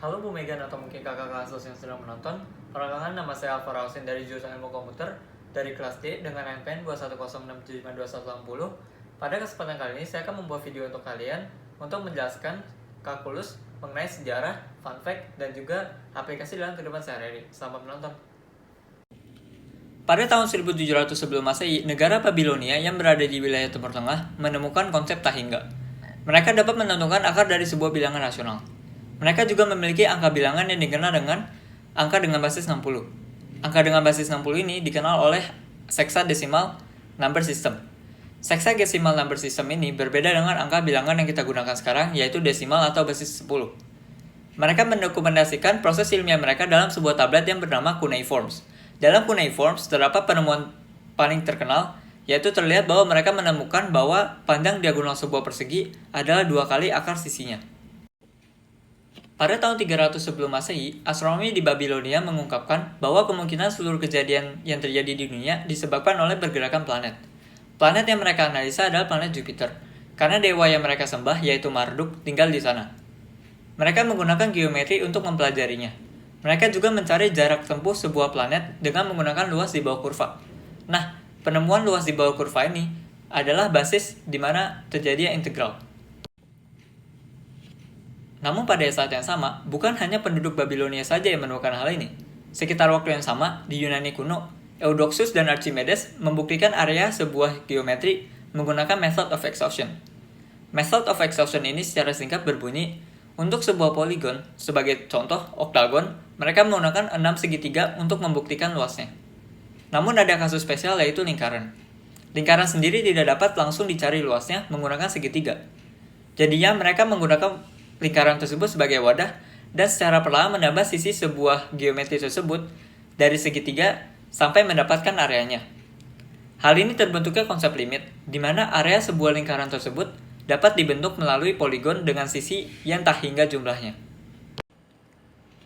Halo Bu Megan atau mungkin kakak kelas yang sedang menonton. Perkenalkan, nama saya Alvaro Ausin dari jurusan Ilmu Komputer dari kelas D dengan NPM 21067521180. Pada kesempatan kali ini saya akan membuat video untuk kalian untuk menjelaskan kalkulus mengenai sejarah, fun fact, dan juga aplikasi dalam kehidupan sehari-hari. Selamat menonton. Pada tahun 1700 sebelum Masehi, negara Babilonia yang berada di wilayah Timur Tengah menemukan konsep tak hingga. Mereka dapat menentukan akar dari sebuah bilangan rasional. Mereka juga memiliki angka bilangan yang dikenal dengan angka dengan basis 60. Angka dengan basis 60 ini dikenal oleh hexadecimal number system. Hexadecimal number system ini berbeda dengan angka bilangan yang kita gunakan sekarang, yaitu desimal atau basis 10. Mereka mendokumentasikan proses ilmiah mereka dalam sebuah tablet yang bernama cuneiforms. Dalam cuneiforms terdapat penemuan paling terkenal, yaitu terlihat bahwa mereka menemukan bahwa panjang diagonal sebuah persegi adalah 2 kali akar sisinya. Pada tahun 300 sebelum Masehi, astronomi di Babilonia mengungkapkan bahwa kemungkinan seluruh kejadian yang terjadi di dunia disebabkan oleh pergerakan planet. Planet yang mereka analisa adalah planet Jupiter, karena dewa yang mereka sembah, yaitu Marduk, tinggal di sana. Mereka menggunakan geometri untuk mempelajarinya. Mereka juga mencari jarak tempuh sebuah planet dengan menggunakan luas di bawah kurva. Nah, penemuan luas di bawah kurva ini adalah basis di mana terjadi integral. Namun pada saat yang sama, bukan hanya penduduk Babilonia saja yang menemukan hal ini. Sekitar waktu yang sama, di Yunani kuno, Eudoxus dan Archimedes membuktikan area sebuah geometri menggunakan method of exhaustion. Method of exhaustion ini secara singkat berbunyi, untuk sebuah poligon, sebagai contoh oktagon, mereka menggunakan 6 segitiga untuk membuktikan luasnya. Namun ada kasus spesial, yaitu lingkaran. Lingkaran sendiri tidak dapat langsung dicari luasnya menggunakan segitiga. Jadinya mereka menggunakan lingkaran tersebut sebagai wadah dan secara perlahan menambah sisi sebuah geometri tersebut dari segitiga sampai mendapatkan areanya. Hal ini terbentuknya konsep limit, di mana area sebuah lingkaran tersebut dapat dibentuk melalui poligon dengan sisi yang tak hingga jumlahnya.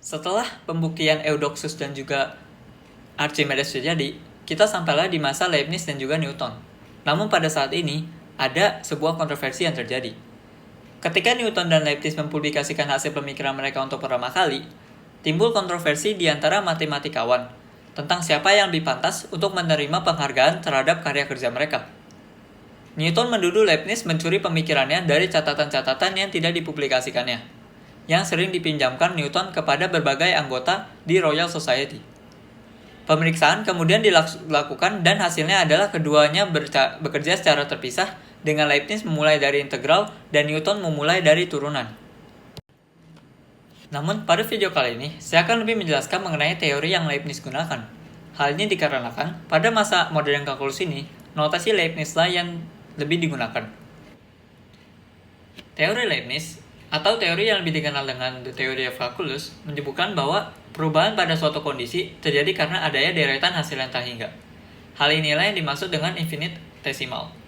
Setelah pembuktian Eudoxus dan juga Archimedes terjadi, kita sampailah di masa Leibniz dan juga Newton. Namun pada saat ini, ada sebuah kontroversi yang terjadi. Ketika Newton dan Leibniz mempublikasikan hasil pemikiran mereka untuk pertama kali, timbul kontroversi di antara matematikawan tentang siapa yang lebih pantas untuk menerima penghargaan terhadap karya kerja mereka. Newton menuduh Leibniz mencuri pemikirannya dari catatan-catatan yang tidak dipublikasikannya, yang sering dipinjamkan Newton kepada berbagai anggota di Royal Society. Pemeriksaan kemudian dilakukan dan hasilnya adalah keduanya bekerja secara terpisah, dengan Leibniz memulai dari integral dan Newton memulai dari turunan. Namun pada video kali ini, saya akan lebih menjelaskan mengenai teori yang Leibniz gunakan. Hal ini dikarenakan pada masa modern kalkulus ini, notasi Leibniz lah yang lebih digunakan. Teori Leibniz, atau teori yang lebih dikenal dengan The Theory of Calculus, menyebutkan bahwa perubahan pada suatu kondisi terjadi karena adanya deretan hasil yang tak hingga. Hal inilah yang dimaksud dengan infinitesimal.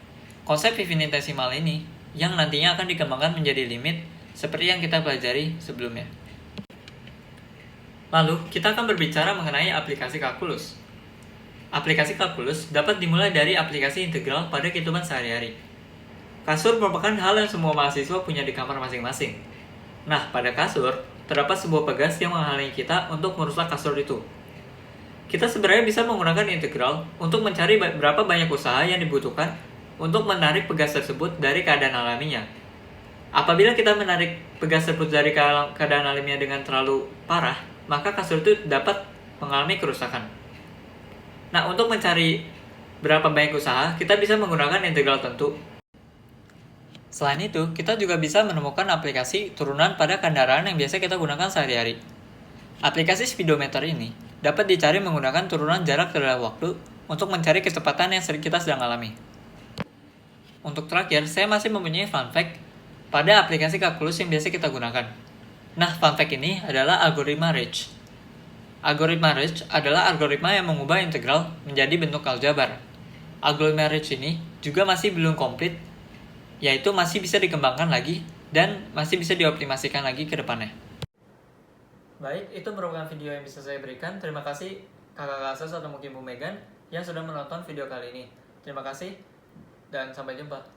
Konsep infinitesimal ini yang nantinya akan dikembangkan menjadi limit seperti yang kita pelajari sebelumnya. Lalu, kita akan berbicara mengenai aplikasi kalkulus. Aplikasi kalkulus dapat dimulai dari aplikasi integral pada kehidupan sehari-hari. Kasur merupakan hal yang semua mahasiswa punya di kamar masing-masing. Nah, pada kasur, terdapat sebuah pegas yang menghalangi kita untuk merusak kasur itu. Kita sebenarnya bisa menggunakan integral untuk mencari berapa banyak usaha yang dibutuhkan untuk menarik pegas tersebut dari keadaan alaminya. Apabila kita menarik pegas tersebut dari keadaan alaminya dengan terlalu parah, maka kasur itu dapat mengalami kerusakan. Nah, untuk mencari berapa banyak usaha, kita bisa menggunakan integral tentu. Selain itu, kita juga bisa menemukan aplikasi turunan pada kendaraan yang biasa kita gunakan sehari-hari. Aplikasi speedometer ini dapat dicari menggunakan turunan jarak terhadap waktu untuk mencari kecepatan yang kita sedang alami. Untuk terakhir, saya masih mempunyai fun fact pada aplikasi kalkulus yang biasa kita gunakan. Nah, fun fact ini adalah algoritma Ridge. Algoritma Ridge adalah algoritma yang mengubah integral menjadi bentuk aljabar. Algoritma Ridge ini juga masih belum komplit, yaitu masih bisa dikembangkan lagi dan masih bisa dioptimasikan lagi ke depannya. Baik, itu merupakan video yang bisa saya berikan. Terima kasih kakak Kasus atau mungkin Bu Megan yang sudah menonton video kali ini. Terima kasih dan sampai jumpa.